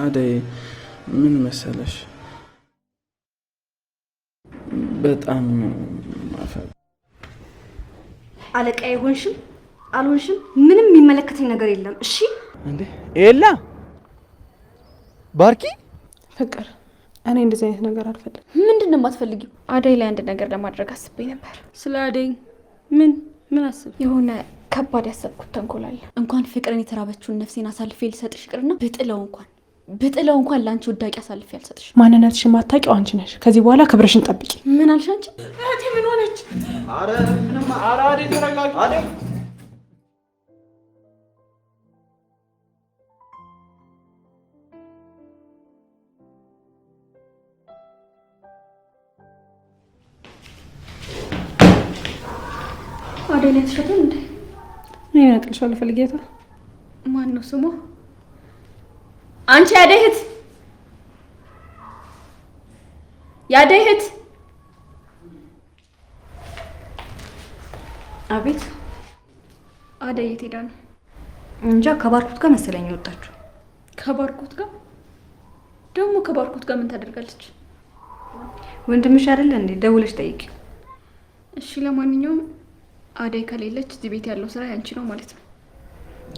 አደይ ምን መሰለሽ በጣም ማፈር አለቃ ይሆንሽም አልሆንሽም ምንም የሚመለከተኝ ነገር የለም። እሺ እንዴ ኤላ ባርኪ ፍቅር እኔ እንደዚህ አይነት ነገር አልፈልግም። ምንድነው የማትፈልጊው? አደይ ላይ አንድ ነገር ለማድረግ አስቤ ነበር። ስለ አደይ ምን አስብ? የሆነ ከባድ ያሰብኩት ተንኮል አለ። እንኳን ፍቅርን የተራበችውን ነፍሴን አሳልፌ ልሰጥሽ ይቅርና ብጥለው እንኳን ለአንቺ ውዳቂ አሳልፌ አልሰጥሽ። ማንነትሽ የማታውቂው አንቺ ነሽ። ከዚህ በኋላ ክብርሽን ጠብቂ። ምን አልሽ አንቺ? እህቴ ምን ሆነች? አረ አደይ ተረጋጊ። አደይ አደይ ላይ ተሸተን እንዴ? እኔ ነጥልሻለሁ ፈልጌታ። ማን ነው ስሙ? አንቺ ያደይ እህት አቤት። አደይ የት ሄዳ ነው? እንጃ ከባርኩት ጋር መሰለኝ የወጣችው። ከባርኩት ጋር ደግሞ ከባርኩት ጋር ምን ታደርጋለች? ወንድምሽ አይደለ እንዴ? ደውለሽ ጠይቂ። እሺ ለማንኛውም አደይ ከሌለች እዚህ ቤት ያለው ስራ ያንቺ ነው ማለት ነው።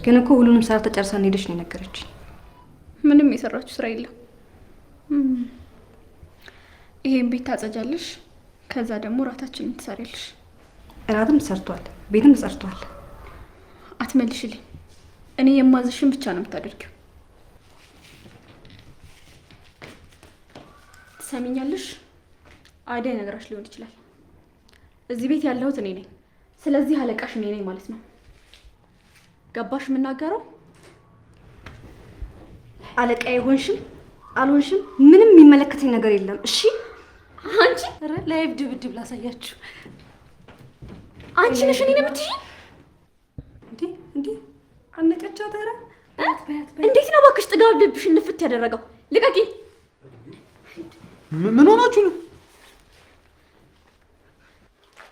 ግን እኮ ሁሉንም ስራ ተጨርሳ ሄደሽ ነው የነገረችኝ። ምንም የሰራችው ስራ የለም። ይሄን ቤት ታጸጃለሽ፣ ከዛ ደግሞ ራታችንን ትሰሪያለሽ። እራትም ተሰርቷል፣ ቤትም ተሰርቷል። አትመልሽልኝ። እኔ የማዝሽን ብቻ ነው የምታደርጊው። ትሰሚኛለሽ? አደይ ነግራሽ ሊሆን ይችላል። እዚህ ቤት ያለሁት እኔ ነኝ። ስለዚህ አለቃሽ እኔ ነኝ ማለት ነው። ገባሽ የምናገረው? አለቃ ይሆንሽም አልሆንሽም ምንም የሚመለከተኝ ነገር የለም። እሺ አንቺ ላይቭ ድብድብ ላሳያችሁ። አንቺ ነሽ እኔን የምትይኝ? እንዴ አነቀቻት። ኧረ እንዴት ነው እባክሽ ጥጋብ ልብሽ ንፍት ያደረገው? ልቀቂ። ምን ሆናችሁ ነው?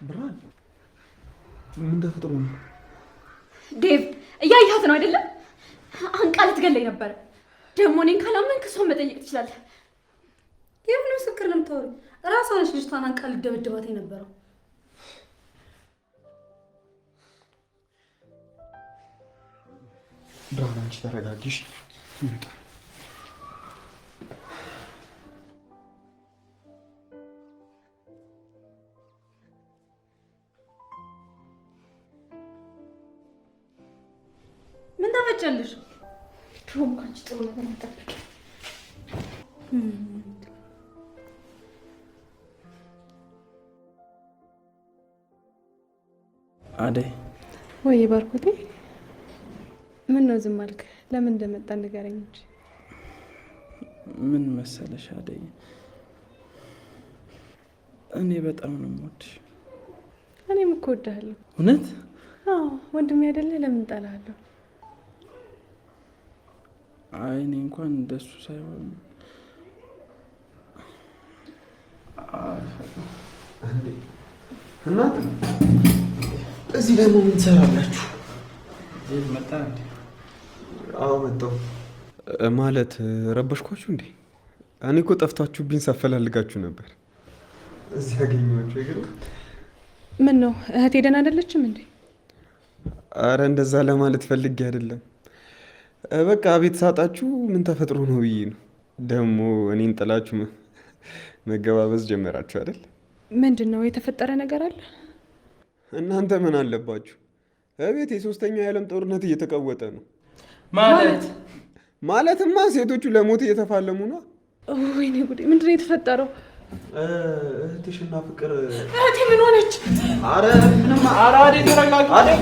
ብርሃን ምን ተፈጥሮ ነው? ዴቭ እያየሃት ነው አይደለም? አንቃ ልትገለኝ ነበር። ደግሞ እኔን ካላመንክ እሷን መጠየቅ ትችላለህ። የምን ምስክር ነው የምታወሪው? እራሷ ነች ልጅቷን አንቃ ልትደበድባት የነበረው። ብርሃን አንቺ ተረጋጊሽ። ምን ተፈጨልሽ? ድሮም ካንቺ ጥሩ ነገር መጠበቅ። አደይ ወይ ባርኮቴ፣ ምን ነው ዝም አልክ? ለምን እንደመጣ ንገረኝ እንጂ። ምን መሰለሽ አደይ፣ እኔ በጣም ነው የምወድሽ። እኔም እኮ እወድሃለሁ። እውነት? አዎ ወንድሜ አይደለ? ለምን ጠላሃለሁ? አይ እኔ እንኳን እንደሱ ሳይሆን እናት እዚህ ደግሞ ምን ትሰራላችሁ? መጣ እንዴ? አዎ መጣሁ። ማለት ረበሽኳችሁ እንዴ? እኔ እኮ ጠፍታችሁብኝ ሳፈላልጋችሁ ነበር። እዚህ ያገኘኋችሁ ይገር። ምን ነው እህቴ ደህና አይደለችም እንዴ? አረ እንደዛ ለማለት ፈልጌ አይደለም። በቃ ቤት ሳጣችሁ ምን ተፈጥሮ ነው ብዬ ነው። ደግሞ እኔን ጥላችሁ መገባበዝ ጀመራችሁ አይደል? ምንድን ነው የተፈጠረ ነገር አለ? እናንተ ምን አለባችሁ? እቤት የሶስተኛው የዓለም ጦርነት እየተቀወጠ ነው። ማለትማ ሴቶቹ ለሞት እየተፋለሙ ነው። ወይኔ ጉዴ! ምንድን ነው የተፈጠረው? እህትሽና ፍቅር። እህቴ ምን ሆነች? አረ ምንም። አረ አደይ ተረጋጊ። አደይ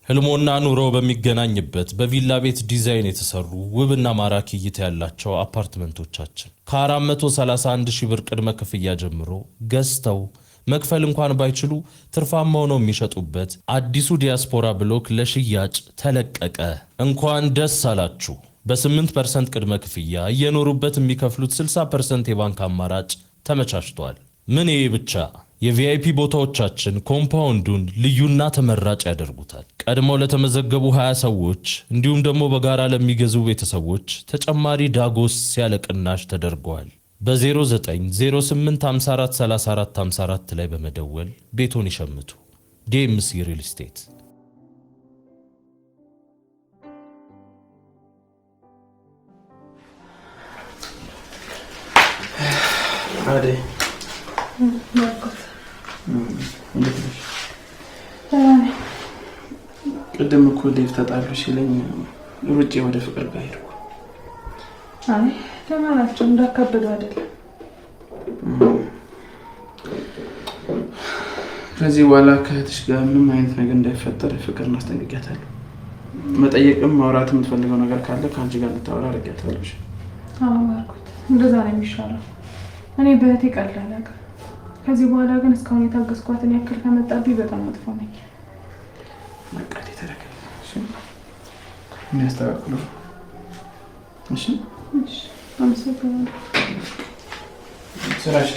ህልሞና ኑሮ በሚገናኝበት በቪላ ቤት ዲዛይን የተሰሩ ውብና ማራኪ እይታ ያላቸው አፓርትመንቶቻችን ከ431 ሺህ ብር ቅድመ ክፍያ ጀምሮ ገዝተው መክፈል እንኳን ባይችሉ ትርፋማ ሆነው የሚሸጡበት አዲሱ ዲያስፖራ ብሎክ ለሽያጭ ተለቀቀ። እንኳን ደስ አላችሁ! በ8% ቅድመ ክፍያ እየኖሩበት የሚከፍሉት 60% የባንክ አማራጭ ተመቻችቷል። ምን ይሄ ብቻ! የቪአይፒ ቦታዎቻችን ኮምፓውንዱን ልዩና ተመራጭ ያደርጉታል። ቀድመው ለተመዘገቡ 20 ሰዎች እንዲሁም ደግሞ በጋራ ለሚገዙ ቤተሰቦች ተጨማሪ ዳጎስ ያለ ቅናሽ ተደርገዋል። በ0908543454 ላይ በመደወል ቤቶን ይሸምቱ። ዲኤምሲ ሪል ስቴት። አደይ ቅድም እኮ ዴቭ ተጣሉ ሲለኝ ሩጬ ወደ ፍቅር ጋር ሄድኩ። አይ ደህና ናቸው፣ እንዳካበዱ አይደለም። ከዚህ በኋላ ከእህትሽ ጋር ምንም አይነት ነገር እንዳይፈጠር ፍቅር እናስጠንቅቂያታለሁ። መጠየቅም ማውራት የምትፈልገው ነገር ካለ ከአንቺ ጋር እንድታወራ አድርጊያታለሁ። አዎ ባርኮት፣ እንደዛ ነው የሚሻለው። እኔ በእህቴ ቀልድ አላውቅም። ከዚህ በኋላ ግን እስካሁን የታገስኳትን ያክል ከመጣብኝ በጣም መጥፎ ነኝ። መቃት የተረከ የሚያስተካክሉ። እሺ እሺ፣ አመሰግናለሁ። ስራሽ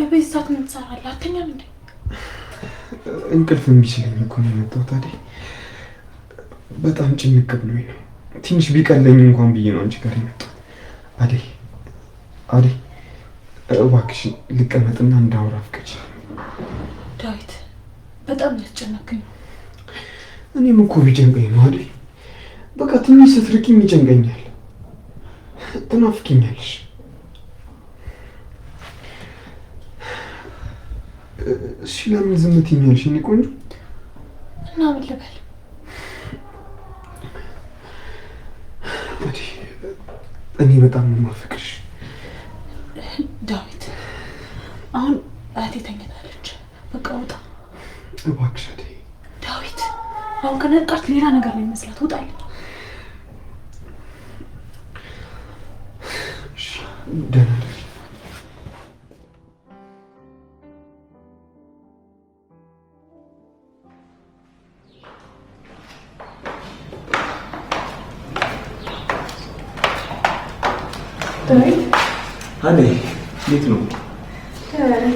በዚህ ሰዓት ምን ትሰራለህ? አትተኛም እንዴ? እንቅልፍ እምቢ ሲለኝ እኮ ነው የመጣሁት። ታዲያ በጣም ጭንቅ ብሎኝ ነው። ትንሽ ቢቀለኝ እንኳን ብዬ ነው አንቺ ጋር የመጣሁት። አደይ እባክሽ ልቀመጥና እንዳወራ ፍቅጅ። ዳዊት በጣም ያስጨነቀኝ። እኔም እኮ ቢጨንቀኝ ነው አደይ። በቃ ትንሽ ስትርቂኝ ይጨንቀኛል። ትናፍቂኛለሽ። እሺ ለምን ዝም ትይኛለሽ? እኔ ቆንጆ እና ምን ልበል? እኔ በጣም ነው የማፈቅርሽ ዳዊት። አሁን እህቴ ተኝታለች፣ በቃ ውጣ እባክሽ አደይ። ዳዊት አሁን ከነቃች ሌላ ነገር ነው የሚመስላት። ውጣልኝ። እሺ ደህና ነኝ። አደይ እንዴት ነው?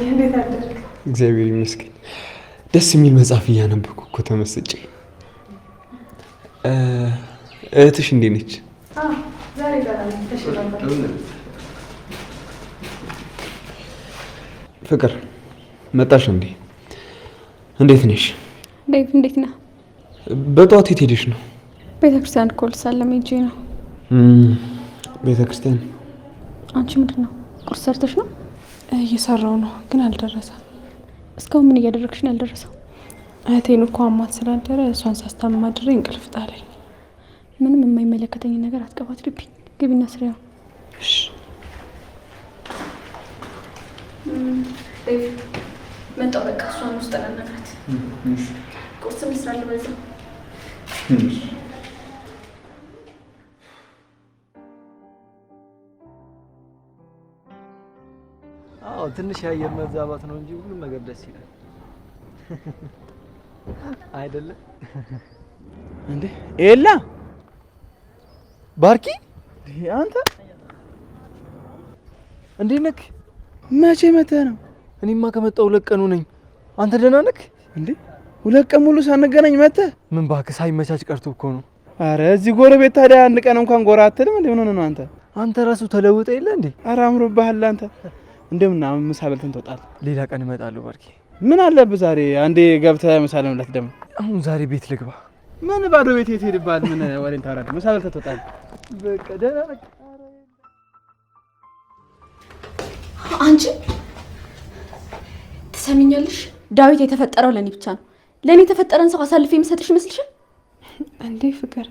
እንዴት አደረግ? እግዚአብሔር ይመስገን። ደስ የሚል መጽሐፍ እያነበብኩ እኮ ተመስጬ። እህትሽ እንዴት ነች? ዛሬ ፍቅር መጣሽ እንዴ? እንዴት ነሽ? ዴቭ እንዴት ነህ? በጠዋት የት ሄደሽ ነው? ቤተክርስቲያን እኮ ልሳለም ሄጄ ነው። ቤተክርስቲያን? አንቺ ምንድን ነው ቁርስ ሰርተሽ ነው? እየሰራው ነው ግን አልደረሰም። እስካሁን ምን እያደረግሽ ነው ያልደረሰው? እህቴን እኮ አማት ስላደረ እሷን ሳስታምም አድሬ እንቅልፍ ጣለኝ። ምንም የማይመለከተኝ ነገር አትቀባጥሪብኝ። ግቢና ስሪያ። እሺ መጣሁ። በቃ እሷን ውስጥ ለነግራት ቁርስ መስራት በዛ። አዎ ትንሽ የአየር መዛባት ነው እንጂ ሁሉም ነገር ደስ ይላል አይደለ እንዴ? ኤላ ባርኪ፣ አንተ እንዴት ነህ? መቼ መተህ ነው? እኔማ ከመጣሁ 2 ቀኑ ነኝ። አንተ ደህና ነህ እንዴ? 2 ቀን ሙሉ ሳንገናኝ መተህ? ምን እባክህ ሳይመቻች ቀርቶ እኮ ነው። አረ እዚህ ጎረቤት ታዲያ አንድ ቀን እንኳን ጎራ አትልም እንዴ? ምን ሆነ ነው አንተ? አንተ ራሱ ተለውጠ የለ እንዴ? አረ አምሮብሃል አንተ። እንደምን ምሳ በልተን ትወጣለህ? ሌላ ቀን እመጣለሁ ባርኪ። ምን አለብህ ዛሬ አንዴ ገብተህ ምሳ ለመብላት ደግሞ? አሁን ዛሬ ቤት ልግባ። ምን ባዶ ቤት የት ሄድብሃል? ምን ወሬን ታወራለህ? ምሳ በልተህ ትወጣለህ። በቃ ደህና ነህ? አንቺ ትሰሚኛለሽ? ዳዊት የተፈጠረው ለኔ ብቻ ነው። ለኔ የተፈጠረን ሰው አሳልፌ የምሰጥሽ ይመስልሻል እንዴ? ፍቅር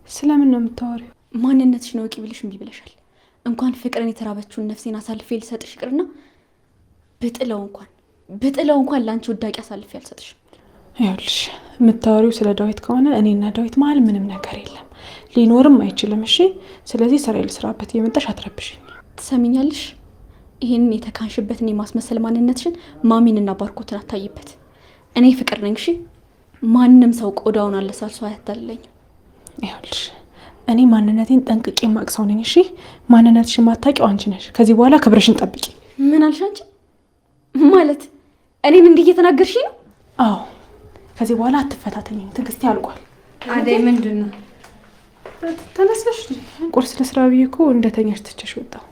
ስለምን ነው የምታወሪው? ማንነትሽን አውቂ ብልሽ እምቢ ብለሻል። እንኳን ፍቅርን የተራበችውን ነፍሴን አሳልፌ ልሰጥሽ ይቅርና ብጥለው እንኳን ለአንቺ ውዳቂ አሳልፌ አልሰጥሽም። ይኸውልሽ የምታወሪው ስለ ዳዊት ከሆነ እኔና ዳዊት መሀል ምንም ነገር የለም፣ ሊኖርም አይችልም። እሺ ስለዚህ ስራ ልስራበት፣ እየመጣሽ አትረብሽኝ። ትሰሚኛለሽ? ይህንን የተካንሽበትን የማስመሰል ማንነትሽን ማሚንና ባርኮትን አታይበት። እኔ ፍቅር ነኝ። እሺ ማንም ሰው ቆዳውን አለሳልሶ አያታልለኝም። ይኸውልሽ እኔ ማንነቴን ጠንቅቄ የማውቅ ሰው ነኝ። እሺ ማንነትሽን ማታውቂው አንቺ ነሽ። ከዚህ በኋላ ክብርሽን ጠብቂ። ምን አልሽ አንቺ? ማለት እኔን እንዲህ እየተናገርሽ ነው? አዎ ከዚህ በኋላ አትፈታተኝም። ትዕግስቴ አልቋል። አደይ ምንድን ነው? ተነሳሽ? ቁርስ ለስራ ብዬ እኮ እንደተኛሽ ትቼሽ ወጣሁ።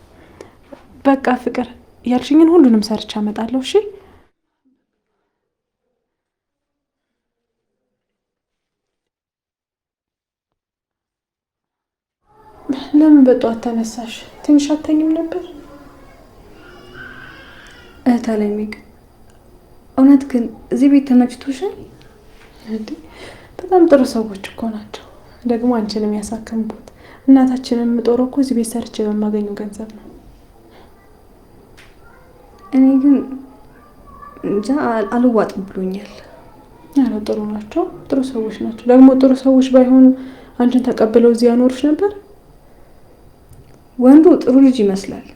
በቃ ፍቅር ያልሽኝን ሁሉንም ሰርቻ እመጣለሁ። እሺ ለምን በጠዋት ተነሳሽ? ትንሽ አተኝም ነበር? እህታለሚግ እውነት ግን እዚህ ቤት ተመችቶሻል? በጣም ጥሩ ሰዎች እኮ ናቸው። ደግሞ አንቺንም ያሳከምኩት እናታችንን የምጦረው እኮ እዚህ ቤት ሰርቼ በማገኘው ገንዘብ ነው። እኔ ግን እንጃ አልዋጥም ብሎኛል። ያለ ጥሩ ናቸው፣ ጥሩ ሰዎች ናቸው። ደግሞ ጥሩ ሰዎች ባይሆኑ አንቺን ተቀብለው እዚህ ያኖሩሽ ነበር። ወንዱ ጥሩ ልጅ ይመስላል።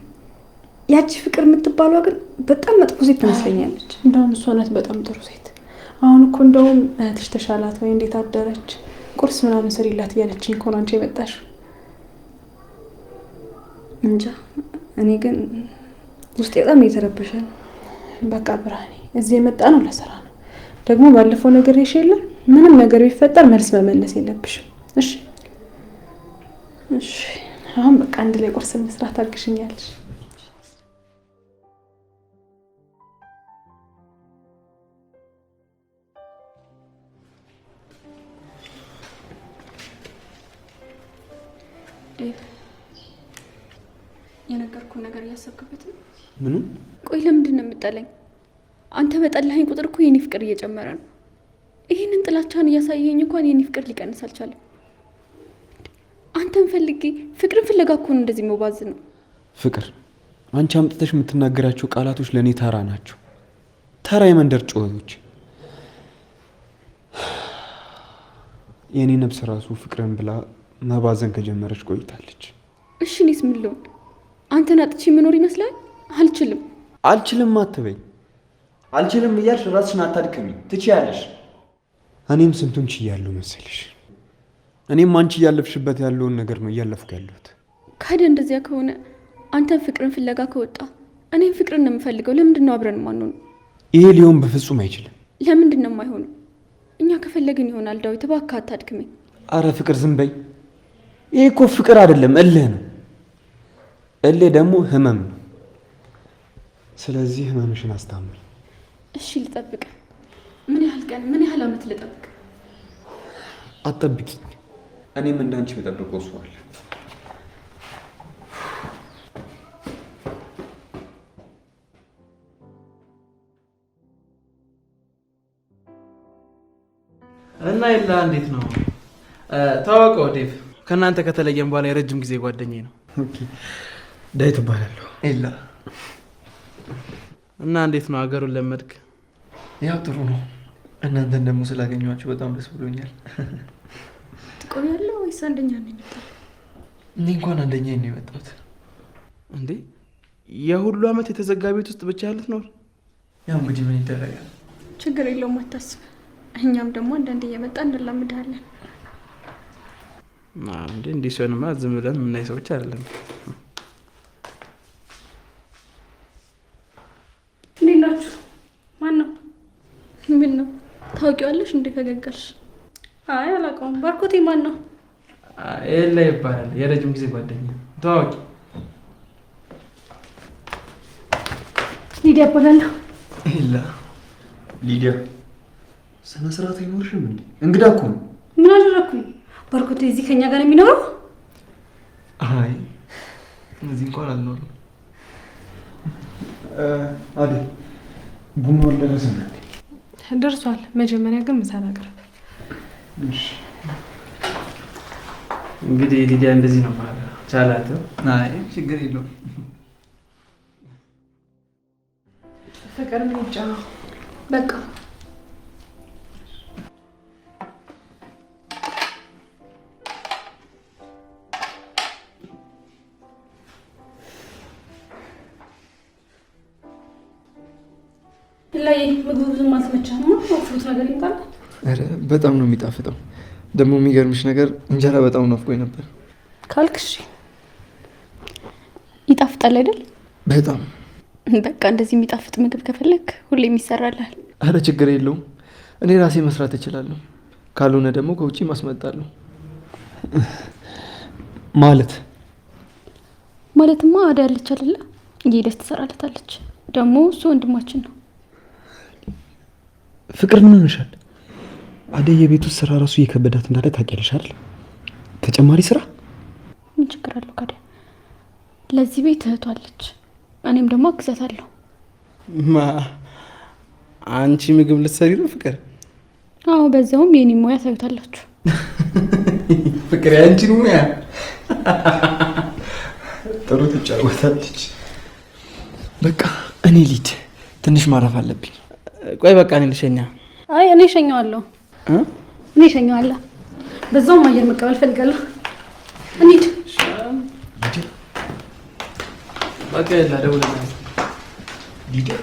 ያቺ ፍቅር የምትባሏ ግን በጣም መጥፎ ሴት ትመስለኛለች። እንደውም እሷ ናት በጣም ጥሩ ሴት። አሁን እኮ እንደውም እህትሽ ተሻላት ወይ እንዴት አደረች ቁርስ ምናምን ስሪላት እያለችኝ እኮ ነው አንቺ የመጣሽው። እንጃ እኔ ግን ውስጤ በጣም እየተረበሸ ነው። በቃ ብርሃኔ እዚህ የመጣ ነው ለስራ ነው። ደግሞ ባለፈው ነገር የለ ምንም ነገር ቢፈጠር መልስ መመለስ የለብሽም። እሺ እሺ። አሁን በቃ አንድ ላይ ቁርስ መስራት አግሽኛለሽ። የነገርኩህ ነገር እያሰብክበት ነው? ምኑ? ቆይ ለምንድን ነው የምጠላኝ? አንተ በጠላኸኝ ቁጥር እኮ የኔ ፍቅር እየጨመረ ነው። ይህንን ጥላቻን እያሳየኝ እንኳን የኔ ፍቅር ሊቀንስ አልቻለም። አንተን ፈልጌ ፍቅርን ፍለጋ እኮ ነው እንደዚህ መባዝ ነው። ፍቅር አንቺ አምጥተሽ የምትናገራቸው ቃላቶች ለእኔ ተራ ናቸው። ተራ የመንደር ጩኸቶች። የእኔ ነፍስ ራሱ ፍቅርን ብላ መባዘን ከጀመረች ቆይታለች። እሺ እኔስ ምን ልሆን? አንተን አጥቼ መኖር ይመስላል? አልችልም። አልችልም አትበይ። አልችልም እያልሽ ራስሽን አታድክሚ። ትችያለሽ። እኔም ስንቱን ችያለሁ መሰልሽ። እኔም አንቺ እያለፍሽበት ያለውን ነገር ነው እያለፍኩ ያለሁት። ካደ እንደዚያ ከሆነ አንተን ፍቅርን ፍለጋ ከወጣ እኔም ፍቅርን ነው የምፈልገው። ለምንድን ነው አብረን ማንሆነው? ይሄ ሊሆን በፍጹም አይችልም። ለምንድን ነው የማይሆነው? እኛ ከፈለግን ይሆናል። ዳዊት እባክህ አታድክመኝ። አረ ፍቅር ዝም በይ። ይሄ እኮ ፍቅር አይደለም እልህ ነው። እልህ ደግሞ ህመም ነው። ስለዚህ ህመምሽን አስታምኝ። እሺ ልጠብቅ። ምን ያህል ቀን ምን ያህል አመት ልጠብቅ? አትጠብቂኝ። እኔም እንዳንቺ በጠብቀው ሰው አለ። እና ይላ እንዴት ነው ታወቀው? ዴቭ ከእናንተ ከተለየም በኋላ የረጅም ጊዜ ጓደኛዬ ነው። ኦኬ ዳዊት እባላለሁ። ይላ እና እንዴት ነው ሀገሩን ለመድክ? ያው ጥሩ ነው። እናንተን ደግሞ ስላገኘኋችሁ በጣም ደስ ብሎኛል። ትቆያለህ ወይስ አንደኛ ነው የመጣው? እኔ እንኳን አንደኛ ነው የመጣሁት። እንዴ የሁሉ አመት የተዘጋ ቤት ውስጥ ብቻ ያሉት ነው? ያው እንግዲህ ምን ይደረጋል። ችግር የለውም አታስብ። እኛም ደግሞ አንዳንድ እየመጣ እንላምዳለን። እንዴ እንዲህ ሲሆንማ ዝም ብለን የምናይ ሰዎች አይደለም። እንዴት ናችሁ? ማን ነው? ምን ነው ታውቂዋለሽ? እንዴ ፈገጋሽ? አይ አላውቀውም። ባርኮቴ ማን ነው? ኤላ ይባላል። የረጅም ጊዜ ጓደኛ ታዋቂ። ሊዲያ እባላለሁ። ኤላ ሊዲያ፣ ስነ ስርዓት አይኖርሽም እንዴ? እንግዳ እኮ ነው። ምን አደረኩኝ? ባርኮቴ እዚህ ከኛ ጋር የሚኖረው? አይ እዚህ እንኳን አልኖርም። አይደል ቡናው አልደረሰም እንዴ? ደርሷል። መጀመሪያ ግን ምሳ ላቅርብ። እሺ እንግዲህ ሊዲያ እንደዚህ ነው ማለት ቻላት። አይ ችግር የለውም። ፍቅር ምን ይጫነው? በቃ ላይ ምግቡ ብዙም አልተመቸህም ነው? ፍሩት ነገር ይምጣል። አረ በጣም ነው የሚጣፍጠው። ደግሞ የሚገርምሽ ነገር እንጀራ በጣም ናፍቆኝ ነበር። ካልክሽ ይጣፍጣል አይደል? በጣም በቃ እንደዚህ የሚጣፍጥ ምግብ ከፈለክ ሁሌም ይሰራልሃል። አረ ችግር የለውም፣ እኔ ራሴ መስራት እችላለሁ። ካልሆነ ደግሞ ከውጪ ማስመጣለሁ። ማለትማ አደይ ያለች አይደለ? እየሄደች ትሰራለታለች። ደግሞ እሱ ወንድማችን ነው። ፍቅር ምን ሆነሻል? አደይ የቤት ውስጥ ስራ ራሱ እየከበዳት እንዳለ ታውቂያለሽ አይደል? ተጨማሪ ስራ ምን ችግር አለው ካዲያ? ለዚህ ቤት እህቷ አለች፣ እኔም ደግሞ አግዛታለሁ። አንቺ ምግብ ልትሰሪ ነው ፍቅር? አዎ፣ በዛውም የኔ ሙያ ታዩታላችሁ። ፍቅር ያንቺን ሙያ ጥሩ ትጫወታለች። በቃ እኔ ልሂድ፣ ትንሽ ማረፍ አለብኝ። ቆይ በቃ እኔ ልሸኛ። አይ እኔ እሸኘዋለሁ። እኔ እሸኘዋለሁ። በዛውም አየር መቀበል ፈልጋለሁ። እንሂድ። በቃ ያላ ደውለልኝ። ሊዲያ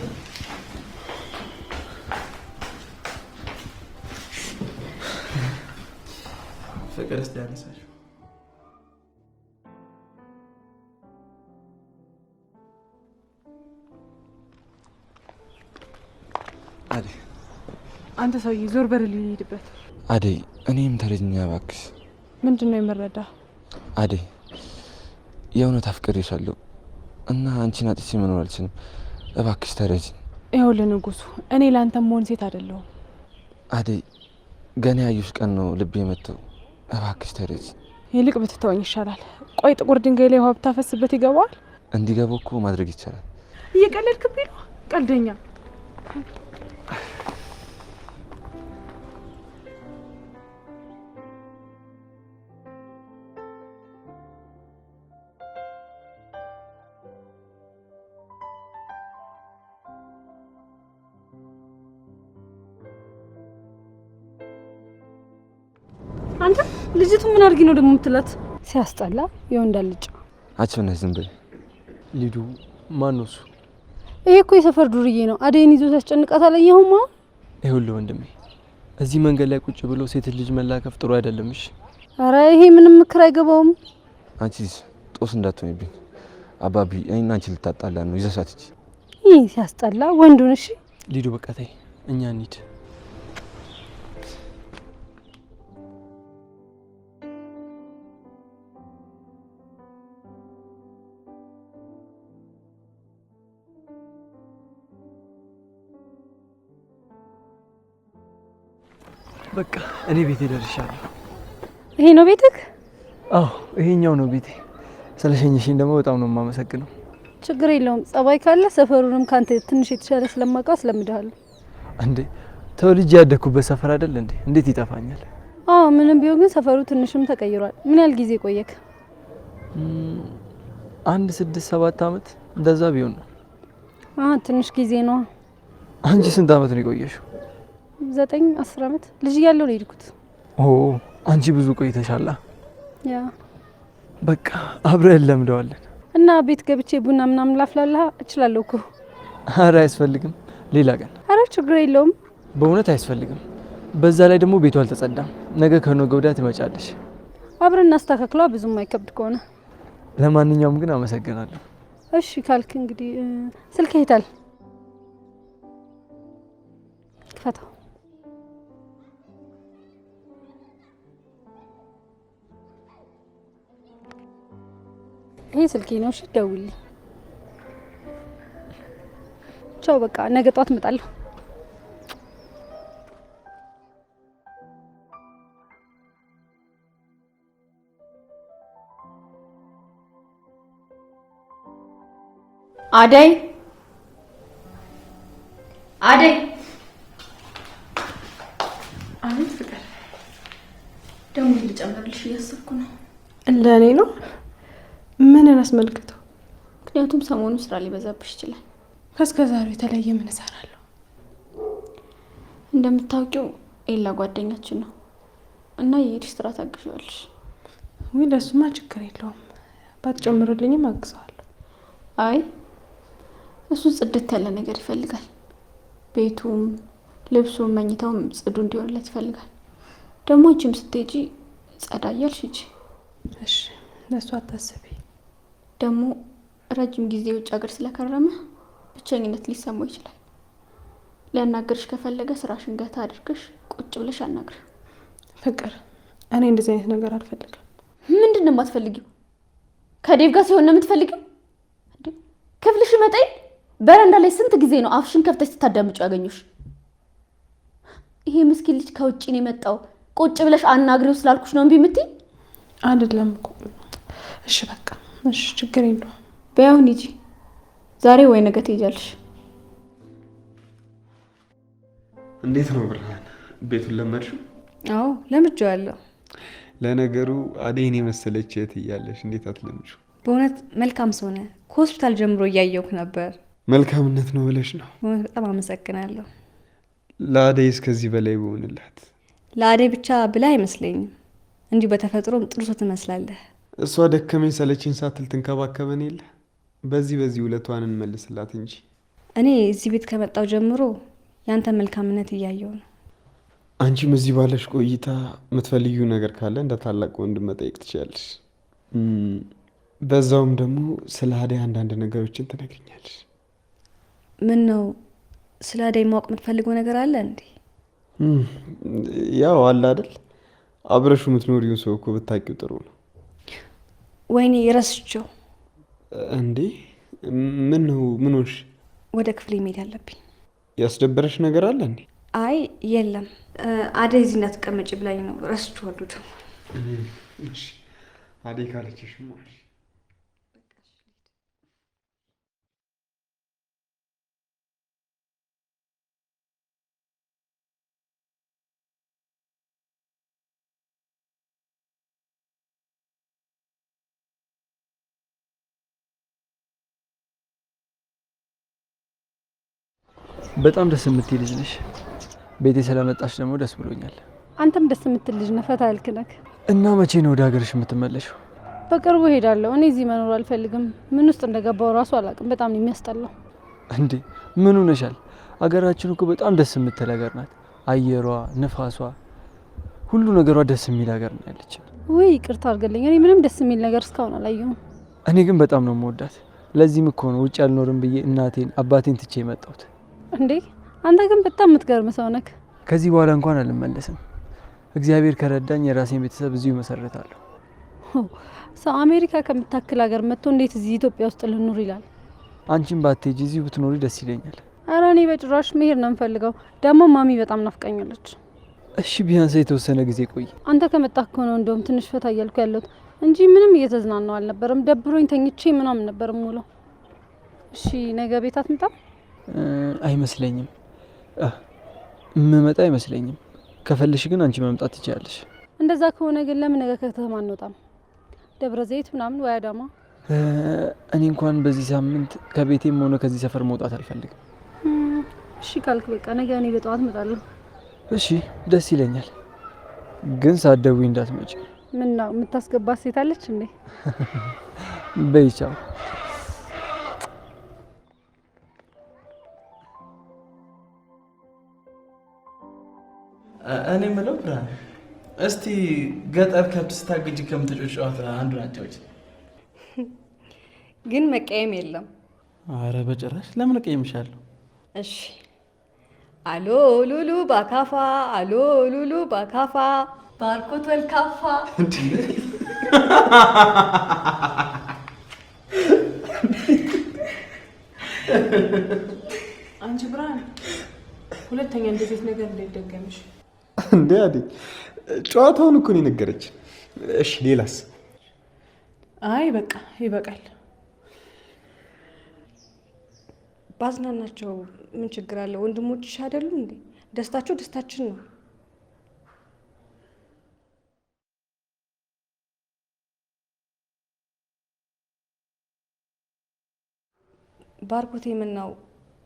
ፍቅር እስቲ ያነሳሽ አደይ። አንተ ሰውዬ ዞር በል ልሂድበት። አደይ እኔም ተረጅኛ እባክሽ። ምንድን ነው የምረዳ? አደይ የእውነት አፍቅሬሻለሁ እና አንቺን አጥቼ መኖር አልችልም። እባክሽ ተረጅኝ። ይኸውልህ ንጉሱ፣ እኔ ለአንተም መሆን ሴት አይደለሁም። አደይ ገና ያዩሽ ቀን ነው ልብ የመተው። እባክሽ ተረጅኝ። ይልቅ ብትተወኝ ይሻላል። ቆይ ጥቁር ድንጋይ ላይ ውሃ ብታፈስበት ይገባዋል? እንዲገባው እኮ ማድረግ ይቻላል። እየቀለድክብኝ ነው? ቀልደኛ። አንተ ልጅቱ ምን አድርጊ ነው ደግሞ የምትላት? ሲያስጠላ የወንድ አልጫ። አቸውነ ዝም በል ሊዱ። ማን ነው እሱ? ይሄ እኮ የሰፈር ዱርዬ ነው። አደይን ይዞ ሲያስጨንቃት አላየኸውም? ይኸውልህ ወንድሜ፣ እዚህ መንገድ ላይ ቁጭ ብሎ ሴት ልጅ መላከፍ ጥሩ አይደለም። እሺ። አረ ይሄ ምንም ምክር አይገባውም። አንቺ ጦስ እንዳትሆኝብኝ። አባቢ እኔና አንቺ ልታጣላ ነው። ይዘሻት እጂ። ይህ ሲያስጠላ ወንዱን። እሺ ሊዱ በቃ ተይ፣ እኛ እንሂድ። በቃ እኔ ቤቴ ደርሻለሁ። ይሄ ነው ቤትክ? አዎ ይሄኛው ነው ቤቴ። ስለሸኘሽኝ ደግሞ በጣም ነው የማመሰግነው። ችግር የለውም። ጸባይ ካለ ሰፈሩንም ካንተ ትንሽ የተሻለ ስለማውቀው አስለምድሃለሁ። እንዴ ተወልጄ ያደኩበት ሰፈር አይደል እንዴ? እንዴት ይጠፋኛል? አዎ ምንም ቢሆን ግን ሰፈሩ ትንሽም ተቀይሯል። ምን ያህል ጊዜ ቆየክ? 6-7 አመት እንደዛ ቢሆን ነው። ትንሽ ጊዜ ነው። አንቺ ስንት አመት ነው የቆየሽው? 9-10 አመት። ልጅ እያለሁ ነው የሄድኩት። ኦ አንቺ ብዙ ቆይተሻላ። ያ በቃ አብረን ለምደዋለን። እና ቤት ገብቼ ቡና ምናምን ላፍላለህ እችላለሁ እኮ። አረ አያስፈልግም፣ ሌላ ቀን። አረ ችግር የለውም። በእውነት አያስፈልግም። በዛ ላይ ደግሞ ቤቱ አልተጸዳም። ነገ ከነገ ወዲያ ትመጫለሽ። አብረን እናስተካክለዋ፣ ብዙም አይከብድ ከሆነ። ለማንኛውም ግን አመሰግናለሁ። እሺ ካልክ እንግዲህ ስልክ ይሄዳል። ክፈተው። ይሄ ስልኬ ነው። እሺ ደውልልኝ። ቻው። በቃ ነገ ጧት እመጣለሁ። አደይ አደይ። አቤት ፍቅር። ደግሞ ልጨምርልሽ እያሰብኩ ነው። ለእኔ ነው? ምንን አስመልክቶ? ምክንያቱም ሰሞኑ ስራ ሊበዛብሽ ይችላል። ከእስከ ዛሬው የተለየ ምን እሰራለሁ? እንደምታውቂው ኤላ ጓደኛችን ነው እና የሄድሽ ስራ ታግዣለሽ። ወይ ለሱማ ችግር የለውም፣ ባትጨምሩልኝም አግዘዋለሁ። አይ እሱ ጽድት ያለ ነገር ይፈልጋል። ቤቱም ልብሱም መኝታውም ጽዱ እንዲሆንለት ይፈልጋል። ደግሞ አንቺም ስትሄጂ ጸዳ እያልሽ ሂጂ። እሺ፣ ለእሱ አታስቢ። ደግሞ ረጅም ጊዜ ውጭ ሀገር ስለከረመ ብቸኝነት ሊሰማው ይችላል። ሊያናግርሽ ከፈለገ ስራሽን ገታ አድርገሽ ቁጭ ብለሽ አናግር። ፍቅር፣ እኔ እንደዚህ አይነት ነገር አልፈልግም። ምንድን ነው የማትፈልጊው? ከዴቭ ጋር ሲሆን ነው የምትፈልጊው? ክፍልሽ መጣይ በረንዳ ላይ ስንት ጊዜ ነው አፍሽን ከፍተሽ ስታዳምጪ ያገኙሽ? ይሄ ምስኪን ልጅ ከውጭ ነው የመጣው። ቁጭ ብለሽ አናግሪው ስላልኩሽ ነው እምቢ የምትይ? አይደለም እኮ። እሺ በቃ እሺ፣ ችግር የለውም። በያውን ሂጂ። ዛሬ ወይ ነገ ትሄጃለሽ። እንዴት ነው ብርሃን? ቤቱን ለመድሽው? አዎ ለምጄዋለሁ። ለነገሩ አደይን የመሰለች እህት እያለሽ እንዴት አትለምጂው? በእውነት መልካም ሰው ነህ። ከሆስፒታል ጀምሮ እያየሁህ ነበር። መልካምነት ነው ብለሽ ነው? በእውነት በጣም አመሰግናለሁ። ለአደይ እስከዚህ በላይ በሆንላት። ለአደይ ብቻ ብላ አይመስለኝም፣ እንዲሁ በተፈጥሮም ጥሩ ሰው ትመስላለህ። እሷ ደከመኝ ሰለችኝ ሳትል ትንከባከበን የለ። በዚህ ውለቷን እንመልስላት እንጂ። እኔ እዚህ ቤት ከመጣው ጀምሮ ያንተ መልካምነት እያየው ነው። አንቺም እዚህ ባለሽ ቆይታ የምትፈልጊው ነገር ካለ እንደ ታላቅ ወንድም መጠየቅ ትችላለሽ። በዛውም ደግሞ ስለ አደይ አንዳንድ ነገሮችን ትነግሪኛለሽ። ምን ነው ስለ አደይ ማወቅ የምትፈልገው ነገር አለ እንዴ? ያው አለ አይደል፣ አብረሹ የምትኖሪውን ሰው እኮ ብታውቂው ጥሩ ነው። ወይኔ ረስቼው። እንዴ ምን ነው? ምን ሆንሽ? ወደ ክፍሌ መሄድ አለብኝ። ያስደበረሽ ነገር አለ እንዴ? አይ የለም፣ አደይ እዚህ እንዳትቀመጪ ብላኝ ነው። ረስቼዋለሁ ደግሞ። እሺ አደይ ካለችሽ ማለት በጣም ደስ የምትይ ልጅ ነሽ። ቤቴ ስለመጣሽ ደግሞ ደስ ብሎኛል። አንተም ደስ የምትል ልጅ ነህ፣ ፈታ ያልክ ነህ። እና መቼ ነው ወደ ሀገርሽ የምትመለሽው? በቅርቡ ሄዳለሁ። እኔ እዚህ መኖር አልፈልግም። ምን ውስጥ እንደገባው ራሱ አላውቅም። በጣም ነው የሚያስጠላው። እንዴ ምን ሆነሻል? ሀገራችን እኮ በጣም ደስ የምትል ሀገር ናት። አየሯ፣ ንፋሷ፣ ሁሉ ነገሯ ደስ የሚል ሀገር ነው ያለችን። ውይ ይቅርታ አድርገልኝ። እኔ ምንም ደስ የሚል ነገር እስካሁን አላየሁም። እኔ ግን በጣም ነው የምወዳት። ለዚህም እኮ ነው ውጭ አልኖርም ብዬ እናቴን አባቴን ትቼ የመጣሁት። እንዴ አንተ ግን በጣም የምትገርም ሰው ነህ። ከዚህ በኋላ እንኳን አልመለስም። እግዚአብሔር ከረዳኝ የራሴን ቤተሰብ እዚሁ መሰረታለሁ። ሰው አሜሪካ ከምታክል ሀገር መጥቶ እንዴት እዚህ ኢትዮጵያ ውስጥ ልኑር ይላል? አንቺም ባትሄጂ እዚሁ ብትኖሪ ደስ ይለኛል። ኧረ እኔ በጭራሽ መሄድ ነው የምፈልገው። ደግሞ ማሚ በጣም ናፍቃኛለች። እሺ ቢያንስ የተወሰነ ጊዜ ቆይ። አንተ ከመጣህ እኮ ነው እንደውም ትንሽ ፈታ እያልኩ ያለሁት እንጂ ምንም እየተዝናናው አልነበረም። ደብሮኝ ተኝቼ ምናምን ነበር የምውለው። እሺ ነገ ቤት አትመጣም? አይመስለኝም። የምመጣ አይመስለኝም። ከፈልሽ ግን አንቺ መምጣት ትችያለሽ። እንደዛ ከሆነ ግን ለምን ነገ ከተማ አንወጣም? ደብረ ዘይት ምናምን ወይ አዳማ? እኔ እንኳን በዚህ ሳምንት ከቤቴም ሆነ ከዚህ ሰፈር መውጣት አልፈልግም። እሺ ካልክ በቃ ነገ እኔ በጠዋት እመጣለሁ። እሺ ደስ ይለኛል፣ ግን ሳትደውይ እንዳትመጪ። ምን ነው የምታስገባት ሴት አለች እንዴ? በይ ቻው። እኔ የምለው ብርሃን፣ እስቲ ገጠር ከብት ስታግጂ ከምትጮች ጨዋታ አንዱን አጫውች። ግን መቀየም የለም። አረ በጭራሽ። ለምን እቀይምሻለሁ? እሺ አሎ ሉሉ ባካፋ፣ አሎ ሉሉ ባካፋ፣ ባርኮት ወልካፋ። አንቺ ብርሃን፣ ሁለተኛ እንደዚህ ነገር እንዳይደገምሽ። እንዴ አደይ ጨዋታውን እኮ ነው የነገረች። እሺ ሌላስ? አይ በቃ ይበቃል። ባዝናናቸው ምን ችግር አለ? ወንድሞችሽ አይደሉ እንዴ? ደስታቸው ደስታችን ነው። ባርኮቴ ምን ነው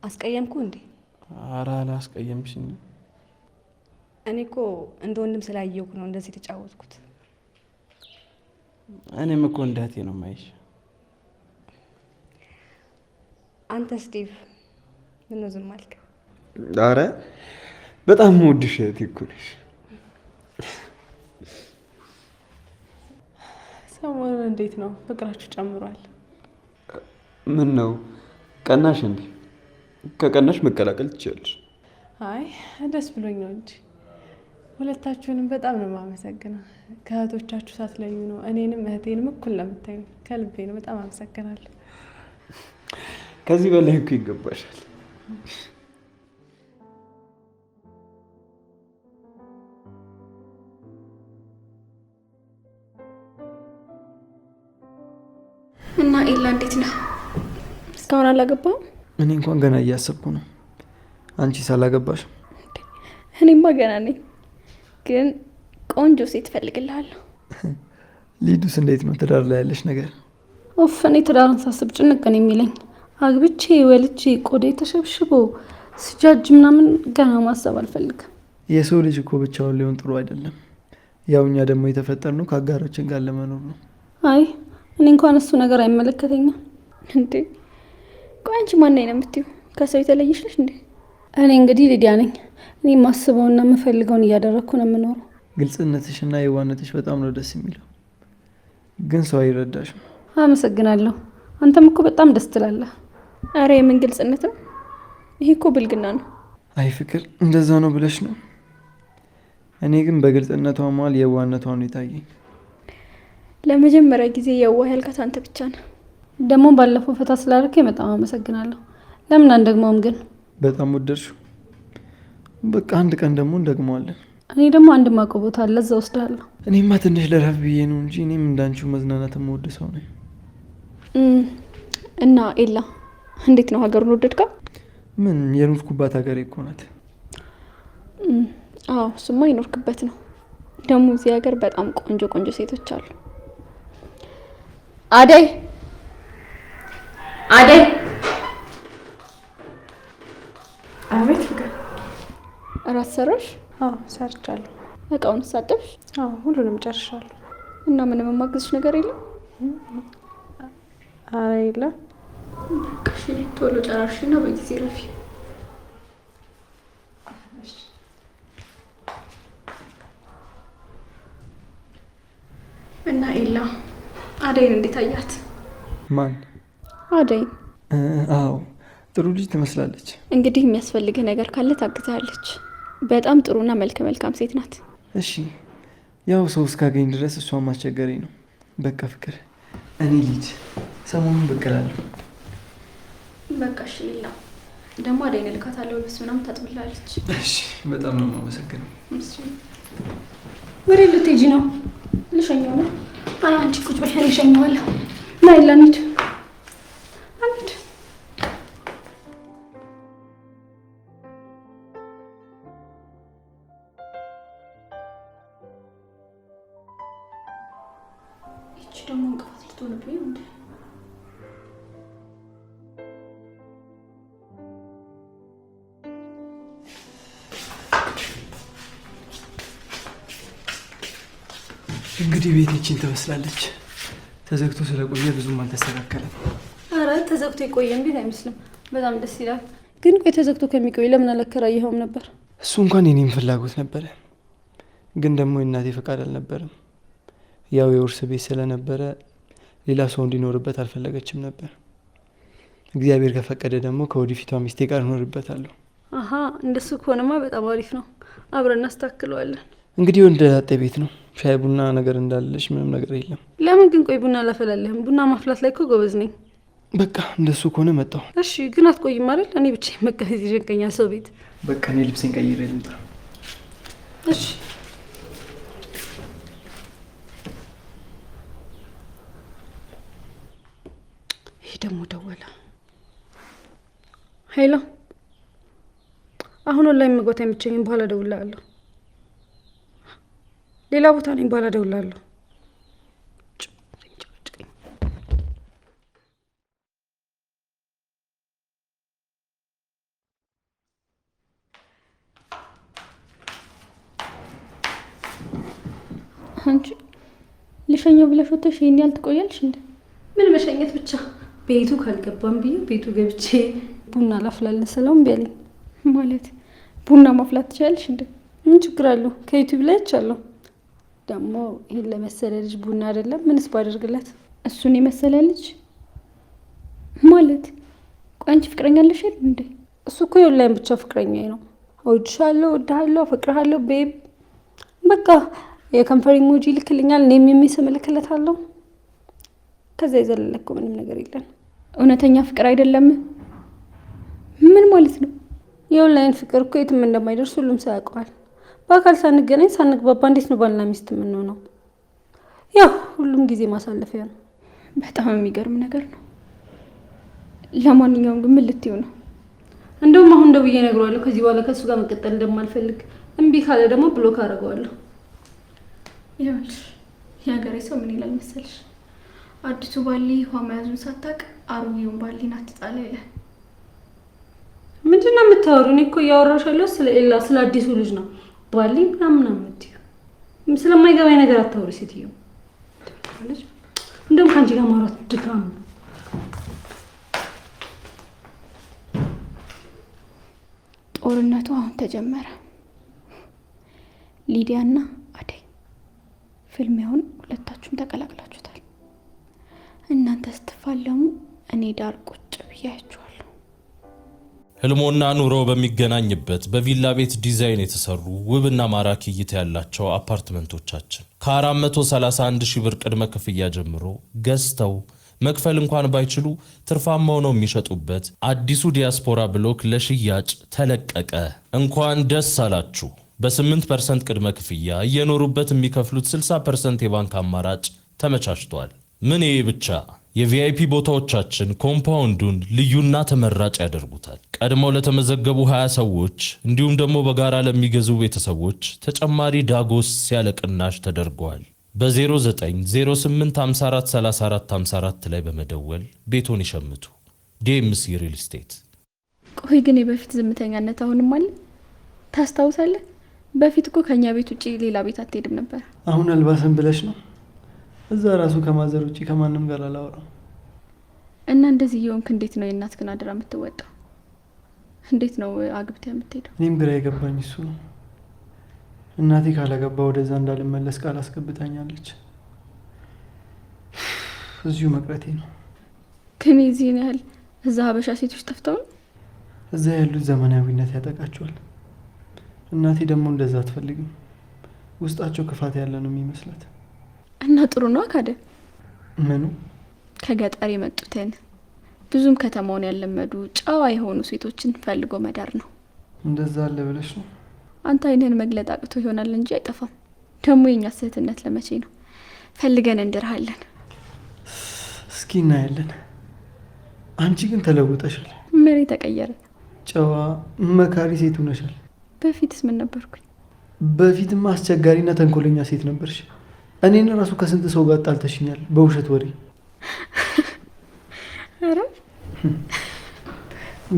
አስቀየምኩ እንዴ? ኧረ አላስቀየምሽኝ። እኔ እኮ እንደ ወንድም ስላየውኩ ነው እንደዚህ የተጫወትኩት። እኔም እኮ እንደ እህቴ ነው የማይሽ። አንተ ስቲቭ ምን ነው ዝም አልክ? አረ በጣም የምወድሽ እህቴ እኮ ነሽ። ሰሞኑን እንዴት ነው ፍቅራችሁ ጨምሯል? ምን ነው ቀናሽ እንዴ? ከቀናሽ መቀላቀል ትችላለሽ። አይ ደስ ብሎኝ ነው እንጂ ሁለታችሁንም በጣም ነው የማመሰግነው። ከእህቶቻችሁ ሳትለዩ ነው እኔንም እህቴንም እኩል ለምታዩ ከልቤ ነው። በጣም አመሰግናለሁ። ከዚህ በላይ እኮ ይገባሻል። እና ኤላ እንዴት ነህ? እስካሁን አላገባም? እኔ እንኳን ገና እያሰብኩ ነው። አንቺ ሳላገባሽ? እኔማ ገና ነኝ፣ ግን ቆንጆ ሴት እፈልግልሃለሁ። ሊዱስ እንዴት ነው? ትዳር ላይ ያለሽ ነገር? ኦፍ እኔ ትዳርን ሳስብ ጭንቅ ነው የሚለኝ። አግብቼ ወልጄ ቆዳዬ ተሸብሽቦ ስጃጅ ምናምን ገና ማሰብ አልፈልግም። የሰው ልጅ እኮ ብቻውን ሊሆን ጥሩ አይደለም። ያው እኛ ደግሞ የተፈጠርነው ከአጋራችን ጋር ለመኖር ነው። አይ እኔ እንኳን እሱ ነገር አይመለከተኝም። እንዴ ቆይ አንቺ ማን ነኝ ነው የምትይው? ከሰው የተለየሽ ነሽ እንዴ? እኔ እንግዲህ ሊዲያ ነኝ። እኔ ማስበውና የምፈልገውን እያደረግኩ ነው የምኖረው። ግልጽነትሽና የዋነትሽ በጣም ነው ደስ የሚለው፣ ግን ሰው አይረዳሽም። አመሰግናለሁ። አንተም እኮ በጣም ደስ ትላለህ። አረ የምን ግልጽነት ነው? ይሄ እኮ ብልግና ነው። አይ ፍቅር እንደዛ ነው ብለሽ ነው። እኔ ግን በግልጽነቷ መሀል የዋነቷ ነው የታየኝ። ለመጀመሪያ ጊዜ የዋህ ያልካት አንተ ብቻ ነህ። ደግሞ ባለፈው ፈታ ስላደረከኝ በጣም አመሰግናለሁ። ለምን አንደግመውም ግን? በጣም ወደድሽው። በቃ አንድ ቀን ደግሞ እንደግመዋለን። እኔ ደግሞ አንድ ማውቀው ቦታ አለ፣ እዛ ወስድሃለሁ። እኔማ ትንሽ ለረፍ ብዬ ነው እንጂ እኔም እንዳንቺው መዝናናት የምወድ ሰው ነኝ። እና ኤላ እንዴት ነው? ሀገሩን ወደድከው? ምን የኖርኩባት ሀገሬ እኮ ናት። አዎ እሱማ ይኖርክበት ነው። ደግሞ እዚህ ሀገር በጣም ቆንጆ ቆንጆ ሴቶች አሉ። አደይ አደይ! አቤት ፍቅር። እራት ሰራሽ? አዎ ሰርቻለሁ። እቃውን ሳጥብሽ? አዎ ሁሉንም ጨርሻለሁ። እና ምንም የማግዝሽ ነገር የለም? አረ የለም። እሺ ቶሎ ጨራርሽና በጊዜ ረፊ። እና ኤላ አደይን እንዴት አያት? ማን? አደይ። አዎ ጥሩ ልጅ ትመስላለች። እንግዲህ የሚያስፈልግህ ነገር ካለ ታግዛለች። በጣም ጥሩና መልከ መልካም ሴት ናት። እሺ ያው ሰው እስካገኝ ድረስ እሷን ማስቸገሬ ነው። በቃ ፍቅር እኔ ልጅ ሰሞኑን ብቅላለሁ። በቃ እሺ ሌላ ደግሞ አደይን እልካታለሁ። ልብስ ምናምን ታጥብላለች። እሺ በጣም ነው የማመሰግነው። ወሬ ልትሄጂ ነው? ልሸኘው ነው? አይ አንቺ ቁጭ በይ፣ እኔ እሸኘዋለሁ። ና ኤላ እንሂድ። አንድ ይቺ ደግሞ እንቅፋት ልትሆንብኝ እንዴ? እንግዲህ ቤቴችን ትመስላለች። ተዘግቶ ስለቆየ ብዙም አልተስተካከለም። አረ ተዘግቶ የቆየን ቤት አይመስልም። በጣም ደስ ይላል። ግን ቆይ ተዘግቶ ከሚቆይ ለምን አላከራየኸውም ነበር? እሱ እንኳን የኔም ፍላጎት ነበረ፣ ግን ደግሞ የእናቴ ፈቃድ አልነበረም። ያው የውርስ ቤት ስለነበረ ሌላ ሰው እንዲኖርበት አልፈለገችም ነበር። እግዚአብሔር ከፈቀደ ደግሞ ከወደፊቷ ሚስቴ ጋር እኖርበታለሁ። አሀ እንደሱ ከሆነማ በጣም አሪፍ ነው። አብረን እናስተካክለዋለን። እንግዲህ ወንድ ላጤ ቤት ነው። ሻይ ቡና ነገር እንዳለሽ ምንም ነገር የለም። ለምን ግን? ቆይ ቡና ላፈላለህም። ቡና ማፍላት ላይ እኮ ጎበዝ ነኝ። በቃ እንደሱ ከሆነ መጣሁ። እሺ ግን አትቆይም አይደል? እኔ ብቻዬን መቀመጥ ይጨንቀኛል ሰው ቤት። በቃ እኔ ልብሴን ቀይሬ ልምጣ። እሺ ይሄ ደግሞ ደወለ። ሄሎ አሁን ላይ መግባት አይመቸኝም፣ በኋላ እደውልልሃለሁ። ሌላ ቦታ ነኝ፣ በኋላ እደውልልሃለሁ። አንቺ ልሸኘው ብለሽ ወጥተሽ ይሄን ያህል ትቆያለሽ እንዴ? ምን መሸኘት ብቻ ቤቱ ካልገባም ብዬ ቤቱ ገብቼ ቡና ላፍላልን ስለው እምቢ አለኝ። ማለት ቡና ማፍላት ትችላለሽ እንዴ? ምን ችግር አለው? ከዩቲዩብ ላይ አይቻለሁ። ደግሞ ይሄን ለመሰለ ልጅ ቡና አይደለም ምንስ ባደርግለት? እሱን የመሰለ ልጅ ማለት ቆይ አንቺ ፍቅረኛ አለሽ እንዴ? እሱ እኮ የኦንላይን ብቻ ፍቅረኛዬ ነው። እወድሻለሁ፣ እወድሃለሁ፣ አፈቅርሃለሁ ቤብ። በቃ የከንፈር ኢሞጂ ይልክልኛል፣ እኔም የሚስም እልክለታለሁ። ከዛ የዘለለ እኮ ምንም ነገር የለም። እውነተኛ ፍቅር አይደለም። ምን ማለት ነው? የኦንላይን ፍቅር እኮ የትም እንደማይደርስ ሁሉም ሰው ያውቀዋል። በአካል ሳንገናኝ ሳንግባባ እንዴት ነው ባልና ሚስት የምንሆነው? ያው ሁሉም ጊዜ ማሳለፊያ ነው። በጣም የሚገርም ነገር ነው። ለማንኛውም ግን ምን ልትይው ነው? እንደውም አሁን ደውዬ እነግረዋለሁ ከዚህ በኋላ ከሱ ጋር መቀጠል እንደማልፈልግ። እምቢ ካለ ደግሞ ብሎክ አደርገዋለሁ። ይኸውልሽ የሀገሬ ሰው ምን ይላል መሰልሽ? አዲሱ ባሊ ውሃ መያዙን ሳታውቅ አሮጌውን ባሊን አትጣላ ይላል። ምንድን ነው የምታወሪው? እኔ እኮ እያወራሽ ያለው ስለ ኤላ ስለ አዲሱ ልጅ ነው። ባሊ ምናምን የምትይው ስለማይገባኝ ነገር አታወሪ ሴትዮ። እንደውም ከአንቺ ጋር ማውራት ድካም ነው። ጦርነቱ አሁን ተጀመረ። ሊዲያና አደይ ፍልሚያውን ሁለታችሁም ተቀላቅላችሁታል። እናንተ ስትፋለሙ እኔ ዳር ቁጭ ብያችኋለሁ። ህልሞና ኑሮ በሚገናኝበት በቪላ ቤት ዲዛይን የተሰሩ ውብና ማራኪ እይታ ያላቸው አፓርትመንቶቻችን ከ431 ሺህ ብር ቅድመ ክፍያ ጀምሮ ገዝተው መክፈል እንኳን ባይችሉ ትርፋማ ሆነው የሚሸጡበት አዲሱ ዲያስፖራ ብሎክ ለሽያጭ ተለቀቀ። እንኳን ደስ አላችሁ! በ8% ቅድመ ክፍያ እየኖሩበት የሚከፍሉት 60% የባንክ አማራጭ ተመቻችቷል። ምን ይሄ ብቻ! የቪአይፒ ቦታዎቻችን ኮምፓውንዱን ልዩና ተመራጭ ያደርጉታል። ቀድመው ለተመዘገቡ 20 ሰዎች እንዲሁም ደግሞ በጋራ ለሚገዙ ቤተሰቦች ተጨማሪ ዳጎስ ያለ ቅናሽ ተደርጓል። በ0908543454 ላይ በመደወል ቤቶን ይሸምቱ። ዲኤምሲ ሪል ስቴት። ቆይ ግን የበፊት ዝምተኛነት አሁንም አለ? ታስታውሳለህ? በፊት እኮ ከኛ ቤት ውጪ ሌላ ቤት አትሄድም ነበር። አሁን አልባሰን ብለሽ ነው? እዛ ራሱ ከማዘር ውጪ ከማንም ጋር አላወራም። እና እንደዚህ የሆንክ እንዴት ነው የእናትህን አደራ የምትወጣው? እንዴት ነው አግብተህ የምትሄደው? እኔም ግራ የገባኝ እሱ ነው። እናቴ ካላገባ ወደዛ እንዳልመለስ ቃል አስገብታኛለች። እዚሁ መቅረቴ ነው። ግን የዚህን ያህል እዛ ሀበሻ ሴቶች ጠፍተው ነው? እዛ ያሉት ዘመናዊነት ያጠቃቸዋል። እናቴ ደግሞ እንደዛ አትፈልግም። ውስጣቸው ክፋት ያለ ነው የሚመስላት። እና ጥሩ ነው ካደ ምኑ? ከገጠር የመጡትን ብዙም ከተማውን ያለመዱ ጨዋ የሆኑ ሴቶችን ፈልጎ መዳር ነው። እንደዛ አለ ብለሽ ነው? አንተ አይንህን መግለጥ አቅቶ ይሆናል እንጂ አይጠፋም። ደግሞ የኛ ስህተትነት ለመቼ ነው? ፈልገን እንድርሃለን። እስኪ እናያለን። አንቺ ግን ተለውጠሻል። ምን ተቀየረ? ጨዋ መካሪ ሴት ሆነሻል። በፊትስ ምን ነበርኩኝ? በፊትማ አስቸጋሪና ተንኮለኛ ሴት ነበርሽ። እኔን ራሱ ከስንት ሰው ጋር ጣልተሽኛል በውሸት ወሬ። አረ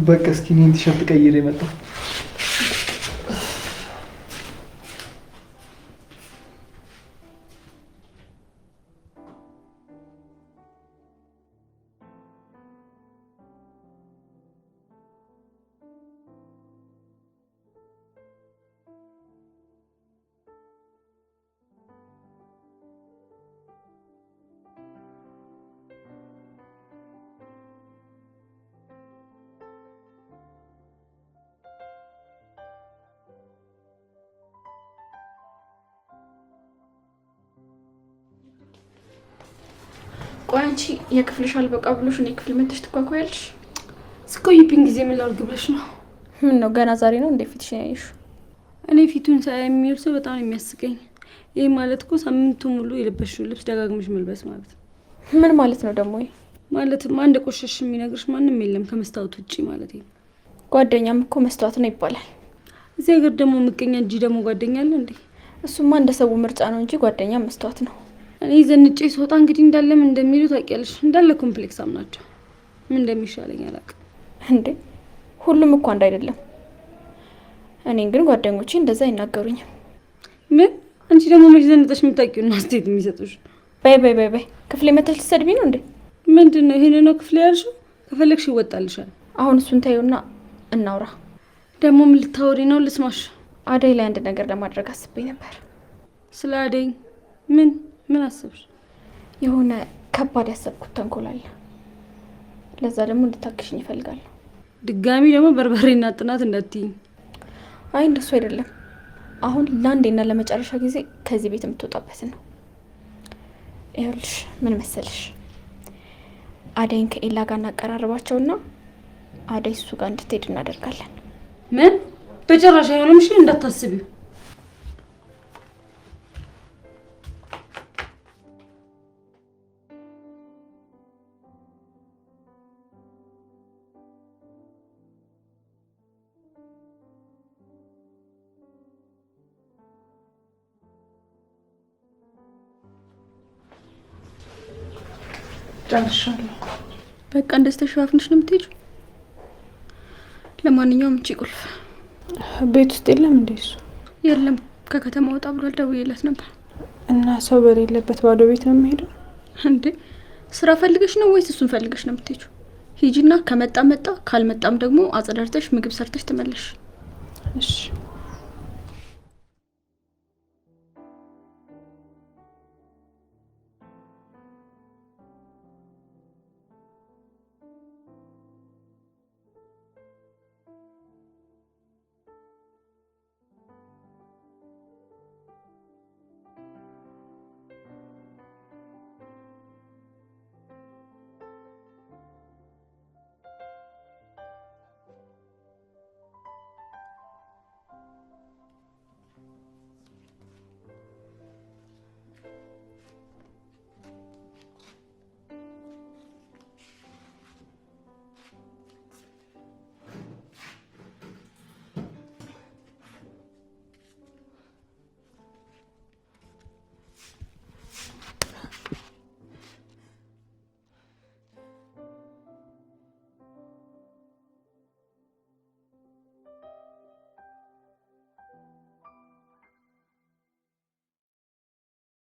በቃ እስኪ እኔን ቲሸርት ቀይሬ መጣሁ። ቆይ አንቺ የክፍልሽ አልበቃ ብሎሽ እኔ ክፍል መጥተሽ ትኳኳያለሽ? ስቆይብኝ ጊዜ ምን ላድርግ ብለሽ ነው? ምን ነው ገና ዛሬ ነው እንደ ፊትሽን ያየሽው? እኔ ፊቱን ሳይ የሚውል ሰው በጣም የሚያስቀኝ። ይህ ማለት እኮ ሳምንቱ ሙሉ የለበሽውን ልብስ ደጋግመሽ መልበስ ማለት ነው። ምን ማለት ነው ደግሞ? ማለትም አንድ ቆሸሽ የሚነግርሽ ማንም የለም ከመስታወት ውጪ ማለት ነው። ጓደኛም እኮ መስታወት ነው ይባላል። እዚህ ሀገር ደግሞ ምቀኛ እንጂ ደግሞ ጓደኛ አለ እንዴ? እሱማ እንደ ሰው ምርጫ ነው እንጂ ጓደኛ መስታወት ነው። እኔ ዘንጬ ስወጣ እንግዲህ እንዳለም እንደሚሉ ታውቂያለሽ። እንዳለ ኮምፕሌክስ አምናቸው ምን እንደሚሻለኝ አላውቅም። እንዴ ሁሉም እኮ አንድ አይደለም። እኔን ግን ጓደኞቼ እንደዛ አይናገሩኝም። ምን? አንቺ ደግሞ መች ዘንጠሽ የምታውቂውና አስተያየት የሚሰጡሽ? በይ በይ በይ በይ፣ ክፍሌ መተሽ ልትሰድቢ ነው እንዴ? ምንድን ነው ይሄን ነው ክፍሌ ያልሽው? ከፈለግሽ ይወጣልሻል። አሁን እሱን ታዩና እናውራ። ደግሞ ምን ልታወሪ ነው? ልስማሽ። አደይ ላይ አንድ ነገር ለማድረግ አስቤ ነበር። ስለ አደይ ምን አስብሽ? የሆነ ከባድ ያሰብኩት ተንኮል አለ። ለዛ ደግሞ እንድታግሽኝ ይፈልጋለሁ። ድጋሚ ደግሞ በርበሬና ጥናት እንዳትይኝ። አይ እንደሱ አይደለም። አሁን ለአንዴና ለመጨረሻ ጊዜ ከዚህ ቤት የምትወጣበት ነው። ይኸውልሽ ምን መሰልሽ፣ አደይን ከኤላ ጋር እናቀራርባቸውና አደይ እሱ ጋር እንድትሄድ እናደርጋለን። ምን? በጭራሽ አይሆንም። እሺ እንዳታስቢው። ጨርሻለሁ። በቃ እንደዚህ ተሸፋፍንሽ ነው የምትሄጂው? ለማንኛውም እቺ ቁልፍ ቤት ውስጥ የለም እንዴ? እሱ የለም፣ ከከተማ ወጣ ብሏል። ደውዬለት ነበር። እና ሰው በሌለበት ባዶ ቤት ነው የሚሄደው እንዴ? ስራ ፈልገሽ ነው ወይስ እሱን ፈልገሽ ነው የምትሄጂው? ሂጂና ከመጣ መጣ፣ ካልመጣም ደግሞ አጸዳርተሽ ምግብ ሰርተሽ ትመለሽ። እሺ